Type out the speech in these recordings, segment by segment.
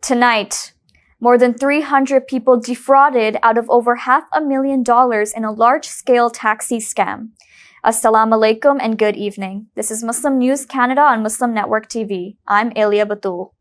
Tonight, more than 300 people defrauded out of over $500,000 in a large-scale taxi scam. Assalamu alaikum and good evening. This is Muslim News Canada on Muslim Network TV. I'm Elia Batul.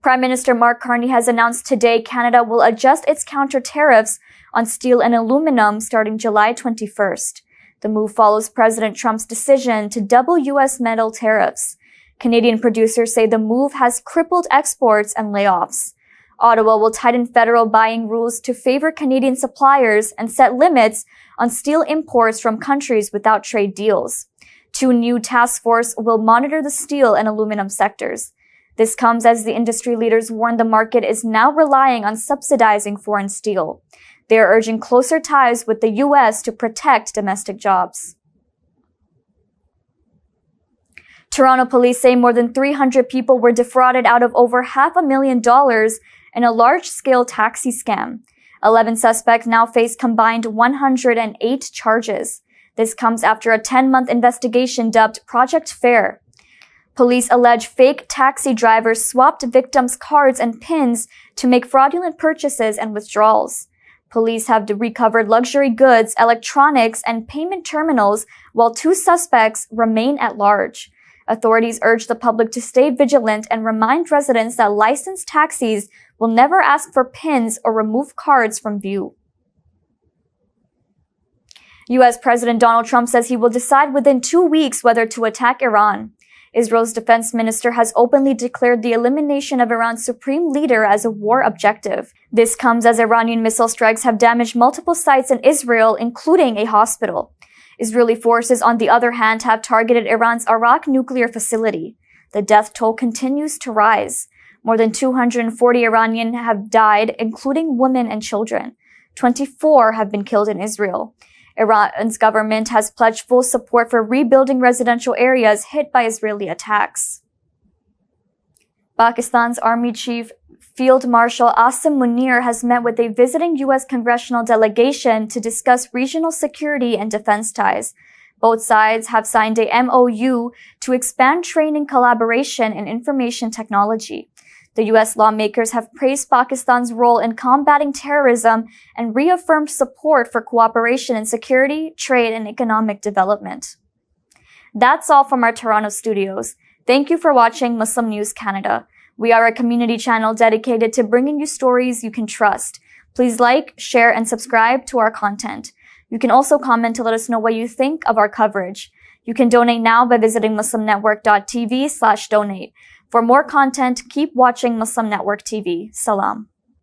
Prime Minister Mark Carney has announced today Canada will adjust its counter-tariffs on steel and aluminum starting July 21st. The move follows President Trump's decision to double U.S. metal tariffs. Canadian producers say the move has crippled exports and layoffs. Ottawa will tighten federal buying rules to favor Canadian suppliers and set limits on steel imports from countries without trade deals. Two new task forces will monitor the steel and aluminum sectors. This comes as the industry leaders warn the market is now relying on subsidizing foreign steel. They are urging closer ties with the U.S. to protect domestic jobs. Toronto police say more than 300 people were defrauded out of over $500,000 in a large-scale taxi scam. 11 suspects now face combined 108 charges. This comes after a 10-month investigation dubbed Project Fair. Police allege fake taxi drivers swapped victims' cards and PINs to make fraudulent purchases and withdrawals. Police have recovered luxury goods, electronics, and payment terminals, while two suspects remain at large. Authorities urge the public to stay vigilant and remind residents that licensed taxis will never ask for PINs or remove cards from view. U.S. President Donald Trump says he will decide within 2 weeks whether to attack Iran. Israel's defense minister has openly declared the elimination of Iran's supreme leader as a war objective. This comes as Iranian missile strikes have damaged multiple sites in Israel, including a hospital. Israeli forces, on the other hand, have targeted Iran's Arak nuclear facility. The death toll continues to rise. More than 240 Iranians have died, including women and children. 24 have been killed in Israel. Iran's government has pledged full support for rebuilding residential areas hit by Israeli attacks. Pakistan's Army Chief Field Marshal Asim Munir has met with a visiting U.S. congressional delegation to discuss regional security and defense ties. Both sides have signed a MOU to expand training collaboration in information technology. The U.S. lawmakers have praised Pakistan's role in combating terrorism and reaffirmed support for cooperation in security, trade, and economic development. That's all from our Toronto studios. Thank you for watching Muslim News Canada. We are a community channel dedicated to bringing you stories you can trust. Please like, share, and subscribe to our content. You can also comment to let us know what you think of our coverage. You can donate now by visiting muslimnetwork.tv/donate. For more content, keep watching Muslim Network TV. Salam.